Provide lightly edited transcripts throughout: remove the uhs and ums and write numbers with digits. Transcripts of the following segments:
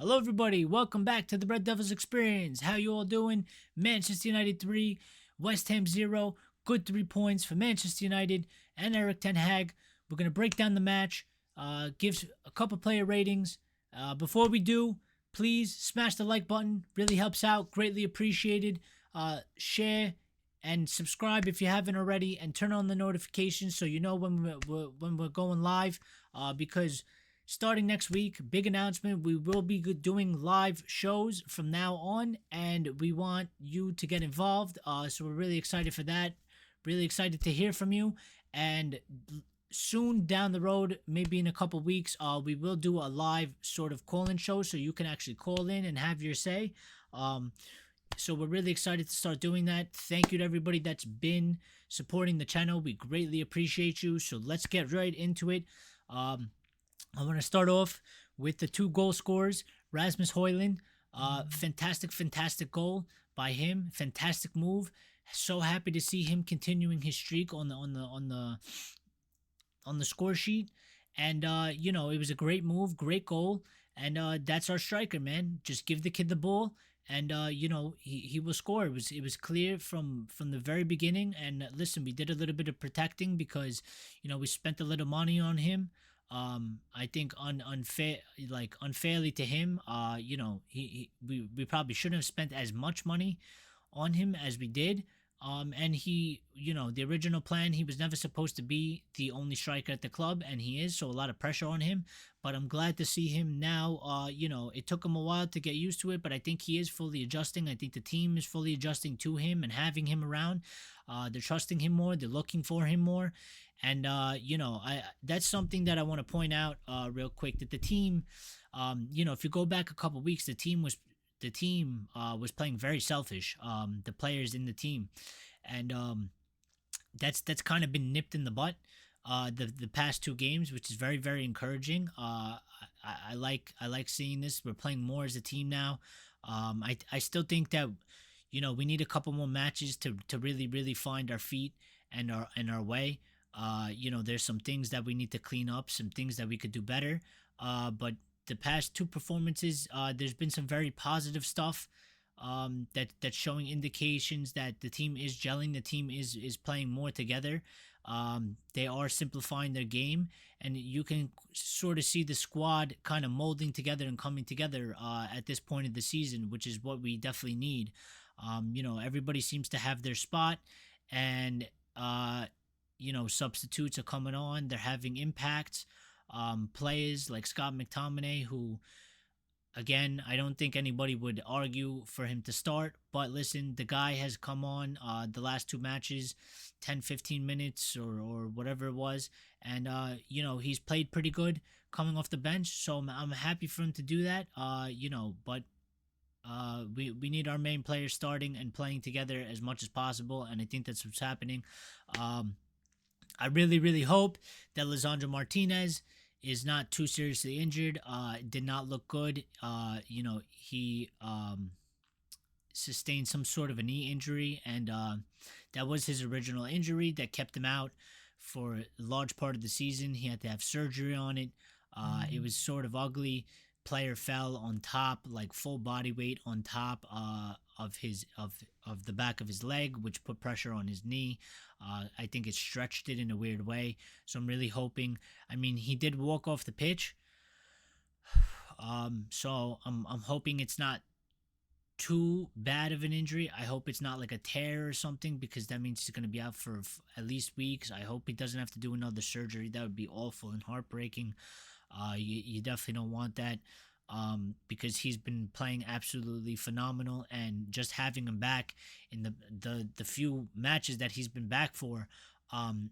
Hello, everybody. Welcome back to the Red Devils Experience. How you all doing? Manchester United 3, West Ham 0. Good 3 points for Manchester United and Erik Ten Hag. We're going to break down the match, give a couple player ratings. Before we do, please smash the like button. Really helps out. Greatly appreciated. Share and subscribe if you haven't already, and turn on the notifications so you know when we're going live. Because starting next week, big announcement, we will be doing live shows from now on, and we want you to get involved. So we're really excited for that. Really excited to hear from you. And soon down the road, maybe in a couple weeks, we will do a live sort of call-in show so you can actually call in and have your say. So we're really excited to start doing that. Thank you to everybody that's been supporting the channel. We greatly appreciate you. So let's get right into it. I want to start off with the 2 goal scorers. Rasmus Højlund, fantastic goal by him. Fantastic move. So happy to see him continuing his streak on the score sheet. And it was a great move, great goal. And that's our striker, man. Just give the kid the ball, and he will score. It was clear from the very beginning. And listen, we did a little bit of protecting because we spent a little money on him. I think unfairly to him. We probably shouldn't have spent as much money on him as we did. And the original plan, he was never supposed to be the only striker at the club, and he is, so a lot of pressure on him. But I'm glad to see him now. It took him a while to get used to it, but I think he is fully adjusting. I think the team is fully adjusting to him and having him around. They're trusting him more. They're looking for him more. And that's something that I want to point out real quick, that the team, if you go back a couple weeks, the team was playing very selfish. The players in the team, and that's kind of been nipped in the butt the past 2 games, which is very, very encouraging. I like seeing this. We're playing more as a team now. I still think that we need a couple more matches to really find our feet and our way. There's some things that we need to clean up, some things that we could do better. But the past 2 performances, there's been some very positive stuff that's showing indications that the team is gelling, the team is playing more together. They are simplifying their game, and you can sort of see the squad kind of molding together and coming together at this point of the season, which is what we definitely need. Everybody seems to have their spot, and substitutes are coming on. They're having impacts. Players like Scott McTominay, who, again, I don't think anybody would argue for him to start. But listen, the guy has come on the last 2 matches, 10, 15 minutes or whatever it was. And, he's played pretty good coming off the bench. So I'm happy for him to do that, but we need our main players starting and playing together as much as possible. And I think that's what's happening. I really, really hope that Lisandro Martinez is not too seriously injured. Did not look good. He sustained some sort of a knee injury, and that was his original injury that kept him out for a large part of the season. He had to have surgery on it. It was sort of ugly. Player fell on top, like full body weight on top of the back of his leg, which put pressure on his knee. I think it stretched it in a weird way. So I'm really hoping. I mean, he did walk off the pitch. So I'm hoping it's not too bad of an injury. I hope it's not like a tear or something, because that means he's going to be out for at least weeks. I hope he doesn't have to do another surgery. That would be awful and heartbreaking. You definitely don't want that, because he's been playing absolutely phenomenal, and just having him back in the few matches that he's been back for,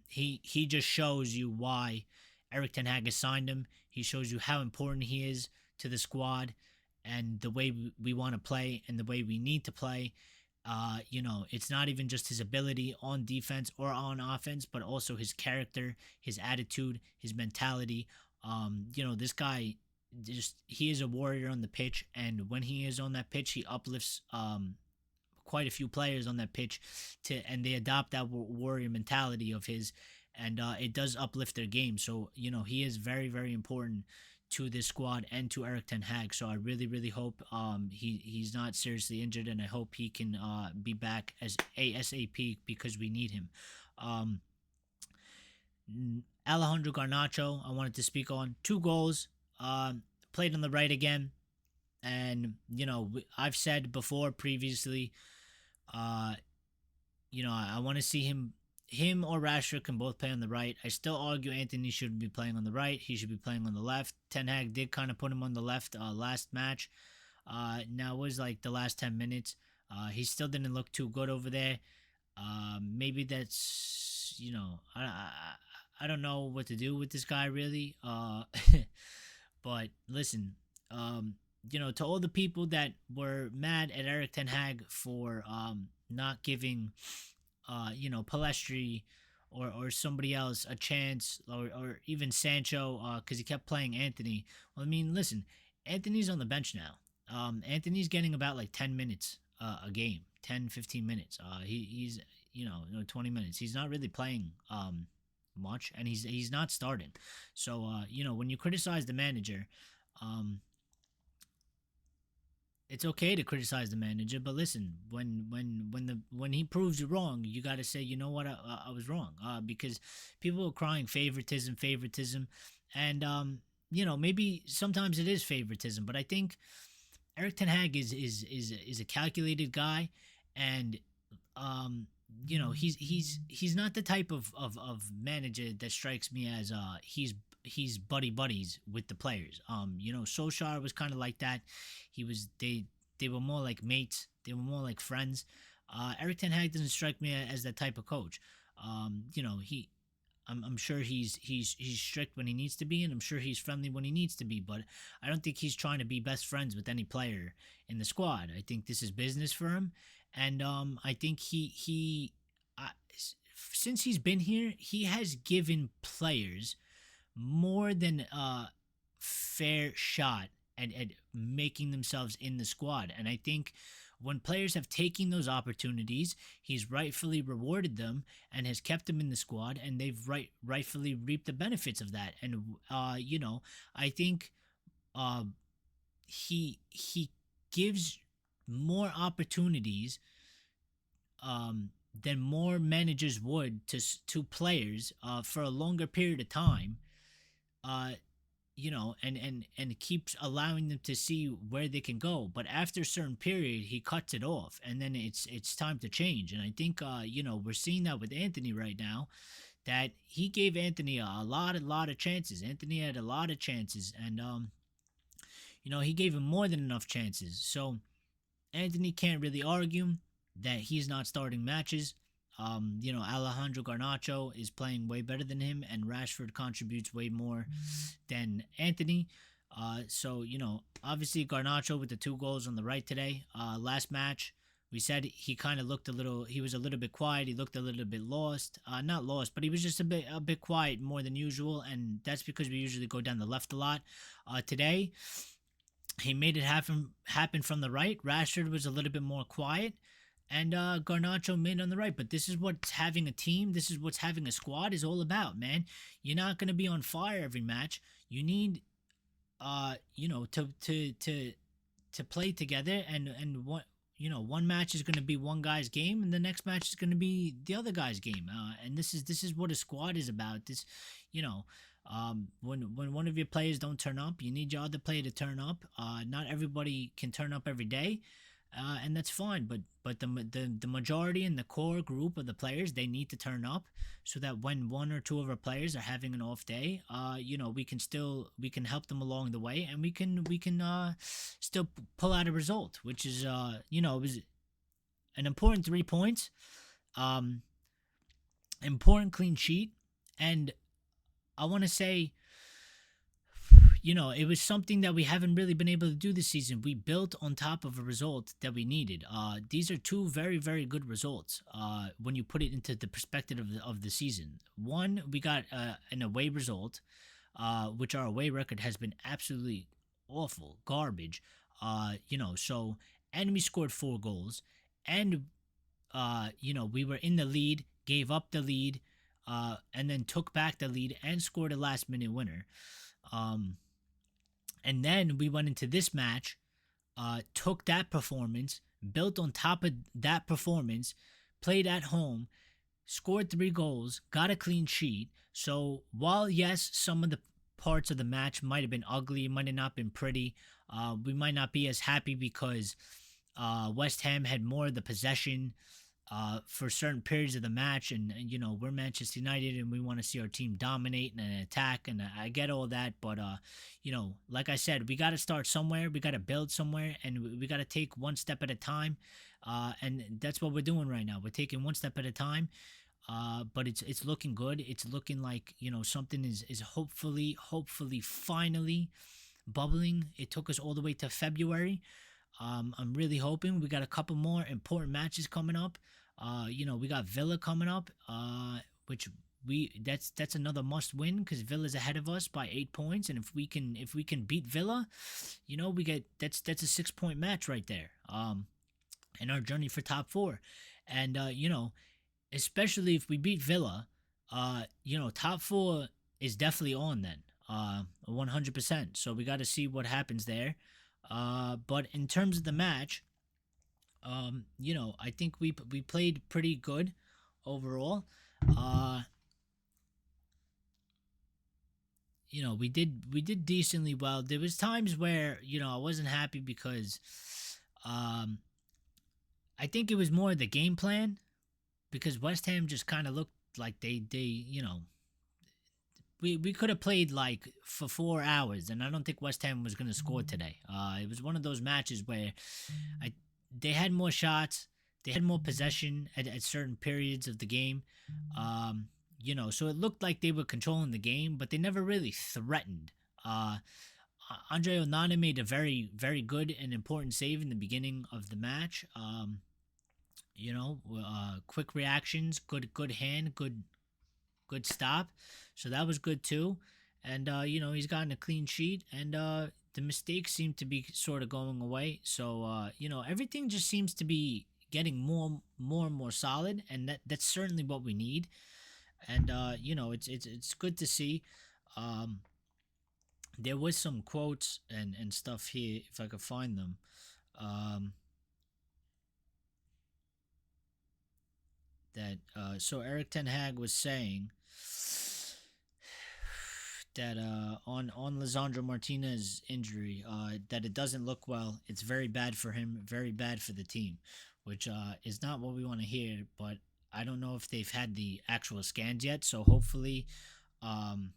he just shows you why Erik Ten Hag has signed him. He shows you how important he is to the squad and the way we want to play and the way we need to play. It's not even just his ability on defense or on offense, but also his character, his attitude, his mentality. This guy, he is a warrior on the pitch, and when he is on that pitch, he uplifts quite a few players on that pitch and they adopt that warrior mentality of his, and it does uplift their game. So he is very, very important to this squad and to Erik ten Hag. So I really, really hope he's not seriously injured, and I hope he can be back as ASAP because we need him. Um, Alejandro Garnacho, I wanted to speak on 2 goals. Played on the right again, and I've said before previously, uh, I want to see him or Rashford can both play on the right. I still argue Anthony should be playing on the right. He should be playing on the left. Ten Hag did kind of put him on the left last match. Now it was like the last 10 minutes. He still didn't look too good over there. Maybe that's I don't know what to do with this guy really. But listen, to all the people that were mad at Erik ten Hag for not giving Palestri or somebody else a chance, or even Sancho, because he kept playing Anthony. Well, I mean, listen, Anthony's on the bench now. Anthony's getting about like 10 minutes a game, 10, 15 minutes. He's 20 minutes. He's not really playing much, and he's not starting. So when you criticize the manager, it's okay to criticize the manager, but listen, when he proves you wrong, you got to say, you know what, I was wrong, because people are crying favoritism, and maybe sometimes it is favoritism, but I think Erik ten Hag is a calculated guy, and he's not the type of manager that strikes me as he's buddies with the players. Solskjaer was kind of like that. They were more like mates. They were more like friends. Erik ten Hag doesn't strike me as that type of coach. I'm sure he's strict when he needs to be, and I'm sure he's friendly when he needs to be. But I don't think he's trying to be best friends with any player in the squad. I think this is business for him, and I think he since he's been here, he has given players more than a fair shot at making themselves in the squad. And I think when players have taken those opportunities, he's rightfully rewarded them and has kept them in the squad, and they've rightfully reaped the benefits of that. And I think he gives more opportunities than more managers would to players for a longer period of time. And keeps allowing them to see where they can go. But after a certain period, he cuts it off, and then it's time to change. And I think we're seeing that with Anthony right now, that he gave Anthony a lot of chances. Anthony had a lot of chances, and he gave him more than enough chances. So Anthony can't really argue that he's not starting matches. Alejandro Garnacho is playing way better than him, and Rashford contributes way more than Anthony. So obviously Garnacho with the 2 goals on the right today. Last match, we said he kind of looked he was a little bit quiet. He looked a little bit lost. Not lost, but he was just a bit quiet more than usual, and that's because we usually go down the left a lot. Today, he made it happen from the right. Rashford was a little bit more quiet, and Garnacho made on the right. But this is what having a team, this is what's having a squad is all about, man. You're not going to be on fire every match. You need to play together, and one match is going to be one guy's game, and the next match is going to be the other guy's game. And this is what a squad is about. This, when one of your players don't turn up, you need your other player to turn up. Not everybody can turn up every day. And that's fine, but the majority and the core group of the players, they need to turn up, so that when 1 or 2 of our players are having an off day, we can help them along the way, and we can still pull out a result, which is it was an important 3 points, important clean sheet, and I want to say, it was something that we haven't really been able to do this season. We built on top of a result that we needed. These are 2 very, very good results when you put it into the perspective of the season. One, we got an away result, which our away record has been absolutely awful, garbage. So, and we scored 4 goals, and we were in the lead, gave up the lead, and then took back the lead and scored a last-minute winner. And then we went into this match, took that performance, built on top of that performance, played at home, scored 3 goals, got a clean sheet. So while, yes, some of the parts of the match might have been ugly, might have not been pretty, we might not be as happy because West Ham had more of the possession for certain periods of the match, and you know, we're Manchester United and we want to see our team dominate and attack, and I get all that, but you know, like I said, we got to start somewhere, we got to build somewhere, and we got to take one step at a time, and that's what we're doing right now. We're taking one step at a time, but it's looking good. It's looking like, you know, something is hopefully finally bubbling. It took us all the way to February. I'm really hoping. We got a couple more important matches coming up. You know, we got Villa coming up, which that's another must win because Villa's ahead of us by 8 points, and if we can beat Villa, you know, we get that's a 6 point match right there. In our journey for top 4, and you know, especially if we beat Villa, you know, top 4 is definitely on then, 100%. So we got to see what happens there. But in terms of the match, you know, I think we played pretty good overall. You know, we did decently well. There was times where, you know, I wasn't happy because I think it was more the game plan, because West Ham just kind of looked like they you know, we could have played like for 4 hours, and I don't think West Ham was going to score today. It was one of those matches where they had more shots, they had more possession at certain periods of the game. You know, so it looked like they were controlling the game, but they never really threatened. Andre Onana made a very, very good and important save in the beginning of the match. You know, quick reactions, good hand, good stop. So that was good too. And you know, he's gotten a clean sheet, and the mistakes seem to be sort of going away. So you know, everything just seems to be getting more and more solid, and that's certainly what we need. And you know, it's good to see. Um, there was some quotes and stuff here if I could find them. Um, that so Erik Ten Hag was saying that on Lisandro Martinez's injury, that it doesn't look well. It's very bad for him, very bad for the team, which is not what we want to hear. But I don't know if they've had the actual scans yet. So um,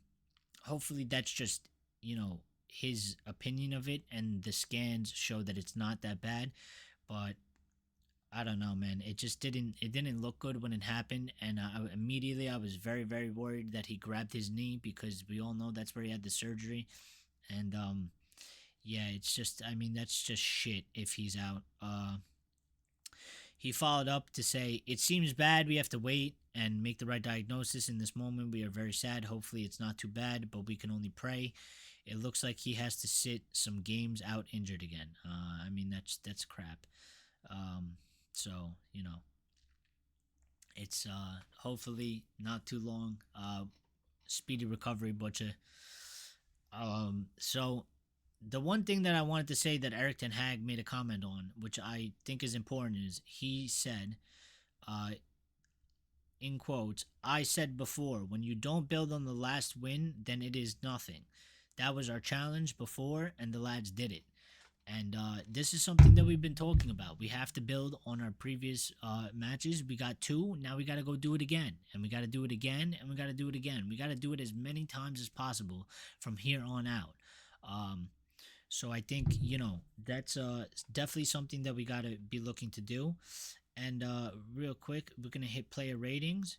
hopefully that's just, you know, his opinion of it, and the scans show that it's not that bad. But I don't know, man. It didn't look good when it happened, and immediately I was very, very worried that he grabbed his knee, because we all know that's where he had the surgery. And yeah, it's just, I mean, that's just shit if he's out. He followed up to say, "It seems bad. We have to wait and make the right diagnosis in this moment. We are very sad. Hopefully it's not too bad, but we can only pray. It looks like he has to sit some games out injured again." I mean, that's crap. Um, so, you know, it's hopefully not too long. Speedy recovery, butcher. So the one thing that I wanted to say that Erik Ten Hag made a comment on, which I think is important, is he said, uh, in quotes, "I said before, when you don't build on the last win, then it is nothing. That was our challenge before, and the lads did it." And this is something that we've been talking about. We have to build on our previous matches. We got 2. Now we got to go do it again. And we got to do it again. And we got to do it again. We got to do it as many times as possible from here on out. So I think, you know, that's definitely something that we got to be looking to do. And real quick, we're going to hit player ratings.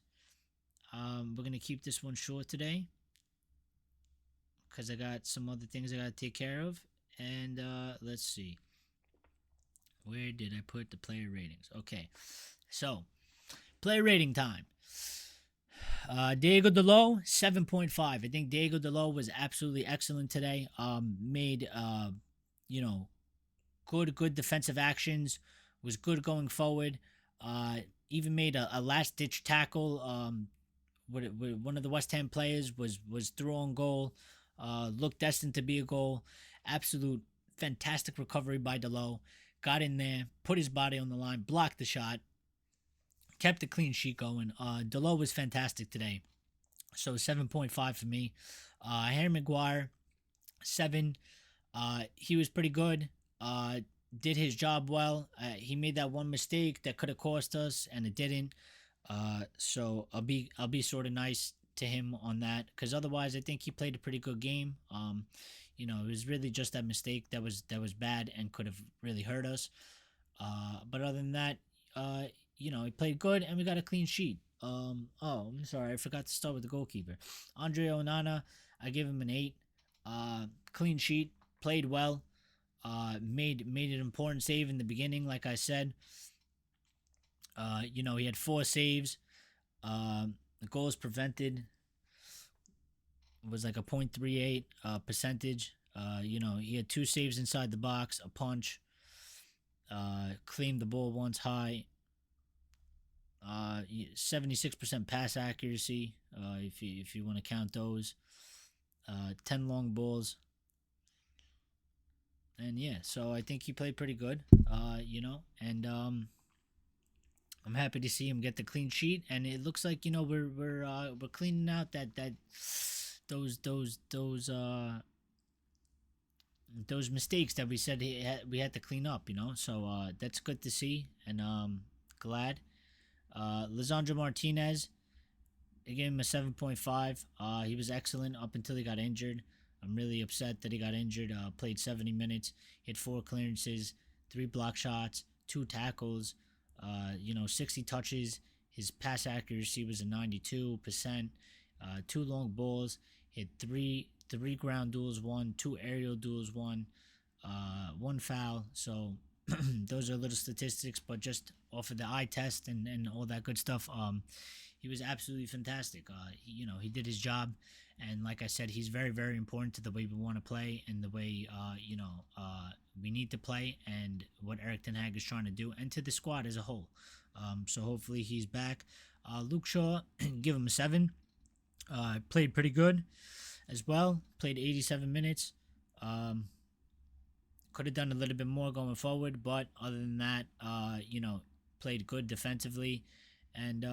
We're going to keep this one short today, because I got some other things I got to take care of. And let's see. Where did I put the player ratings? Okay. So, player rating time. Diego Dalot, 7.5. I think Diego Dalot was absolutely excellent today. Made, you know, good defensive actions. Was good going forward. Even made a last ditch tackle. One of the West Ham players was through on goal. Looked destined to be a goal. Absolute fantastic recovery by Delo. Got in there, put his body on the line, blocked the shot, kept the clean sheet going. Delo was fantastic today. So 7.5 for me. Harry Maguire, 7. He was pretty good. Did his job well. He made that one mistake that could have cost us, and it didn't. So I'll be sort of nice to him on that, because otherwise I think he played a pretty good game. It was really just that mistake that was bad and could have really hurt us. But other than that, he played good and we got a clean sheet. I'm sorry, I forgot to start with the goalkeeper, Andre Onana. I give him an 8. Clean sheet, played well. Made an important save in the beginning, like I said. He had 4 saves. The goals prevented was like a .38 percentage. He had 2 saves inside the box, a punch. Claimed the ball once high. 76% pass accuracy. If you want to count those. 10 long balls. And yeah, so I think he played pretty good. And I'm happy to see him get the clean sheet, and it looks like we're cleaning out those mistakes that we said we had to clean up. So that's good to see, and glad. Lisandro Martinez, I gave him a 7.5. He was excellent up until he got injured. I'm really upset that he got injured. Played 70 minutes, hit 4 clearances, 3 block shots, 2 tackles. 60 touches. His pass accuracy was a 92%. 2 long balls. Hit three ground duels, 1, 2 aerial duels, 1, 1 foul. So those are little statistics, but just off of the eye test and all that good stuff, he was absolutely fantastic. He did his job, and like I said, he's very, very important to the way we want to play and the way we need to play, and what Erik ten Hag is trying to do, and to the squad as a whole. So hopefully he's back. Luke Shaw, give him a 7. Played pretty good as well. Played 87 minutes. Could have done a little bit more going forward, but other than that, played good defensively, and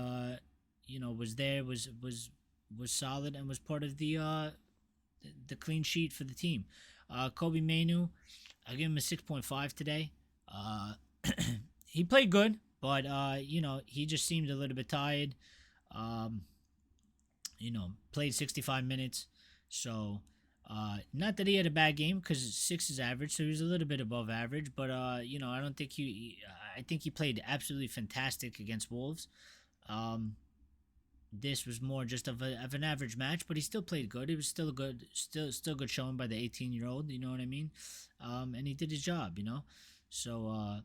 was solid and was part of the clean sheet for the team. Kobe Mainu, I give him a 6.5 today. He played good, but he just seemed a little bit tired. Played 65 minutes, so not that he had a bad game, because 6 is average, so he was a little bit above average. But I don't think I think he played absolutely fantastic against Wolves. This was more just of an average match, but he still played good. It was still good showing by the 18-year-old. You know what I mean? And he did his job. So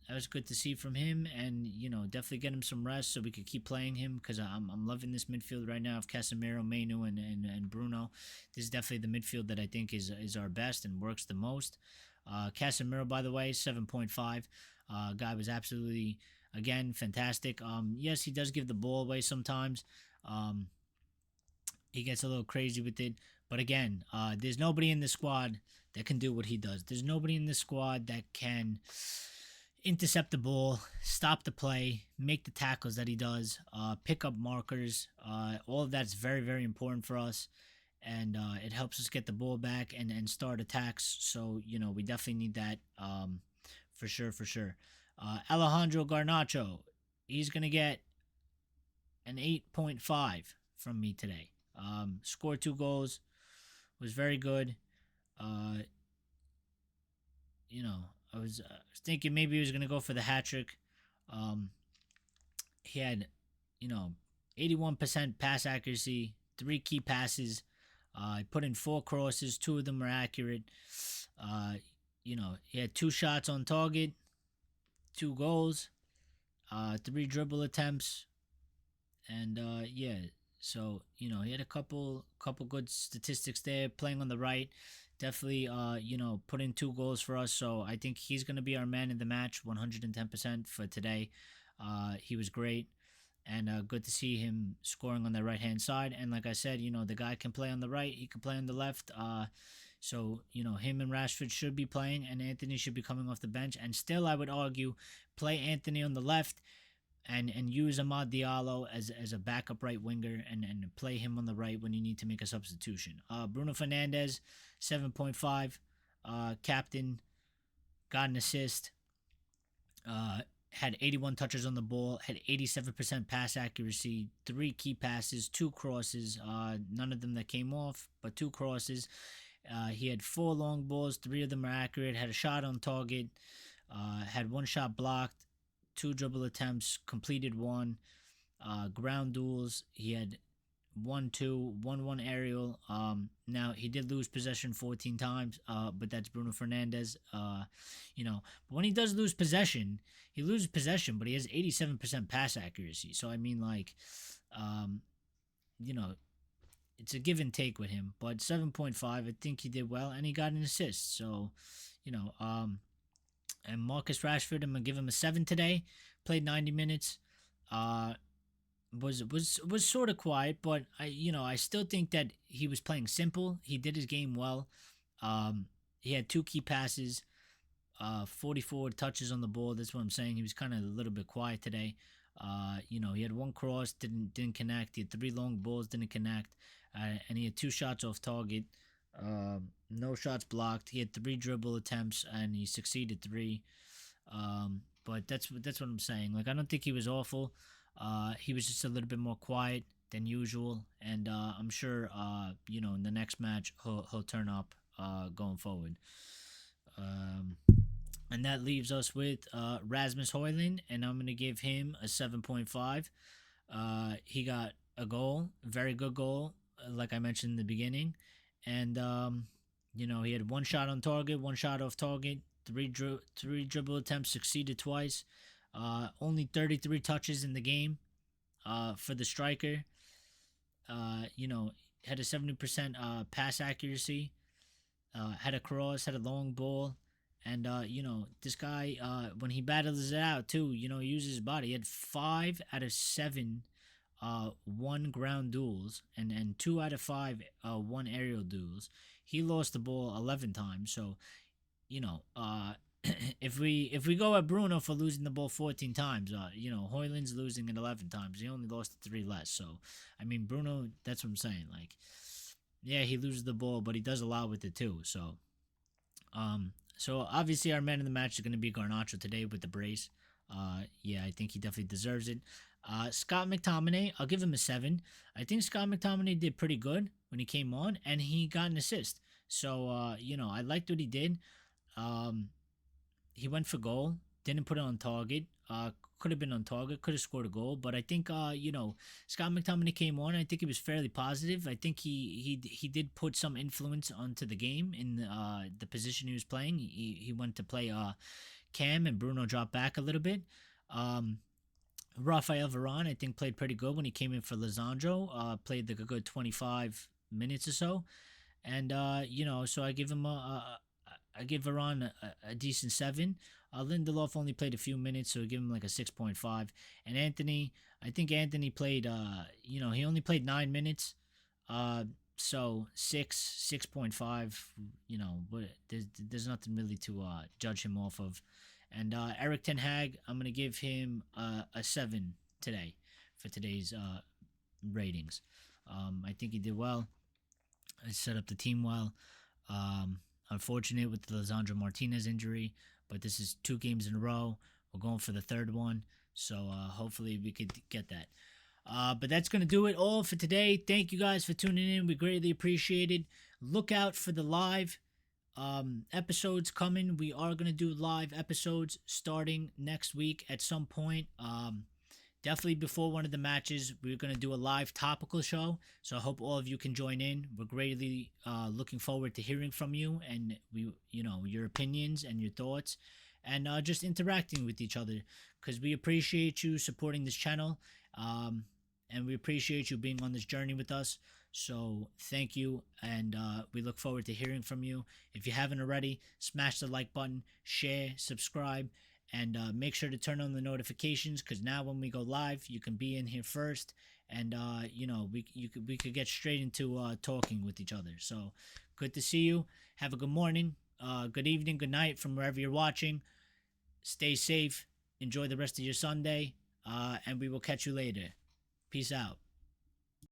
that was good to see from him, and definitely get him some rest so we could keep playing him, because I'm loving this midfield right now of Casemiro, Mainu, and Bruno. This is definitely the midfield that I think is our best and works the most. Casemiro, by the way, 7.5. Guy was absolutely, again, fantastic. Yes, he does give the ball away sometimes. He gets a little crazy with it, but again, there's nobody in the squad that can do what he does. There's nobody in the squad that can intercept the ball, stop the play, make the tackles that he does, pick up markers. All of that's very, very important for us, and it helps us get the ball back and start attacks. So we definitely need that, for sure. Alejandro Garnacho, he's gonna get an 8.5 from me today. Scored 2 goals, was very good. I was thinking maybe he was going to go for the hat trick. He had, 81% pass accuracy, 3 key passes. He put in 4 crosses, 2 of them were accurate. He had 2 shots on target, 2 goals, 3 dribble attempts, and so he had a couple good statistics there. Playing on the right, definitely put in 2 goals for us. So I think he's going to be our man in the match, 110% for today. He was great, and good to see him scoring on the right hand side. And like I said, the guy can play on the right, he can play on the left. So, him and Rashford should be playing, and Anthony should be coming off the bench. And still, I would argue, play Anthony on the left and use Amad Diallo as a backup right winger and play him on the right when you need to make a substitution. Bruno Fernandes, 7.5. Captain, got an assist. Had 81 touches on the ball, had 87% pass accuracy, 3 key passes, 2 crosses, none of them that came off, but 2 crosses. He had 4 long balls, 3 of them are accurate, had a shot on target, had 1 shot blocked, 2 dribble attempts, completed 1, ground duels, he had 1-2, 1-1 aerial. Now he did lose possession 14 times, but that's Bruno Fernandes. But when he does lose possession, he loses possession, but he has 87% pass accuracy. So I mean, like, it's a give and take with him. But 7.5, I think he did well, and he got an assist. So, and Marcus Rashford, I'm gonna give him a 7 today. Played 90 minutes. Was sort of quiet, but I still think that he was playing simple. He did his game well. He had 2 key passes, 44 touches on the ball. That's what I'm saying. He was kind of a little bit quiet today. He had 1 cross, didn't connect. He had 3 long balls, didn't connect, and he had 2 shots off target. No shots blocked. He had 3 dribble attempts, and he succeeded 3. But that's what I'm saying. Like, I don't think he was awful. He was just a little bit more quiet than usual, and I'm sure in the next match he'll turn up going forward. And that leaves us with Rasmus Højlund, and I'm gonna give him a 7.5. He got a goal, very good goal, like I mentioned in the beginning, and he had 1 shot on target, 1 shot off target, 3 dribble attempts, succeeded twice. Only 33 touches in the game for the striker. Had a 70% pass accuracy. Had a cross, had a long ball. And, this guy, when he battles it out, too, he uses his body. He had 5 out of 7 1 ground duels and 2 out of 5 1 aerial duels. He lost the ball 11 times. So, if we go at Bruno for losing the ball 14 times, Højlund's losing it 11 times. He only lost it 3 less. So, I mean, Bruno, that's what I'm saying. Like, yeah, he loses the ball, but he does a lot with it too. So, obviously our man of the match is going to be Garnacho today with the brace. I think he definitely deserves it. Scott McTominay, I'll give him a 7. I think Scott McTominay did pretty good when he came on, and he got an assist. So, I liked what he did. He went for goal, didn't put it on target. Could have been on target, could have scored a goal, but I think Scott McTominay came on. I think he was fairly positive. I think he did put some influence onto the game in the position he was playing. He went to play Cam, and Bruno dropped back a little bit. Rafael Varane, I think, played pretty good when he came in for Alejandro. Played the good 25 minutes or so, and so I give him I give Varane a decent 7. Lindelof only played a few minutes, so I give him like a 6.5. And Anthony, I think Anthony played, he only played 9 minutes. So 6.5, but there's nothing really to judge him off of. And Erik ten Hag, I'm going to give him a 7 today for today's ratings. I think he did well. I set up the team well. Unfortunate with the Lisandro Martinez injury, but this is 2 games in a row. We're going for the 3rd one, so hopefully we could get that. But that's going to do it all for today. Thank you guys for tuning in. We greatly appreciate it. Look out for the live episodes coming. We are going to do live episodes starting next week at some point. Definitely before one of the matches, we're going to do a live topical show. So I hope all of you can join in. We're greatly looking forward to hearing from you and your opinions and your thoughts, and just interacting with each other, because we appreciate you supporting this channel, and we appreciate you being on this journey with us. So thank you, and we look forward to hearing from you. If you haven't already, smash the like button, share, subscribe, and make sure to turn on the notifications, because now when we go live, you can be in here first and we could get straight into talking with each other. So good to see you. Have a good morning, good evening, good night from wherever you're watching. Stay safe. Enjoy the rest of your Sunday, and we will catch you later. Peace out.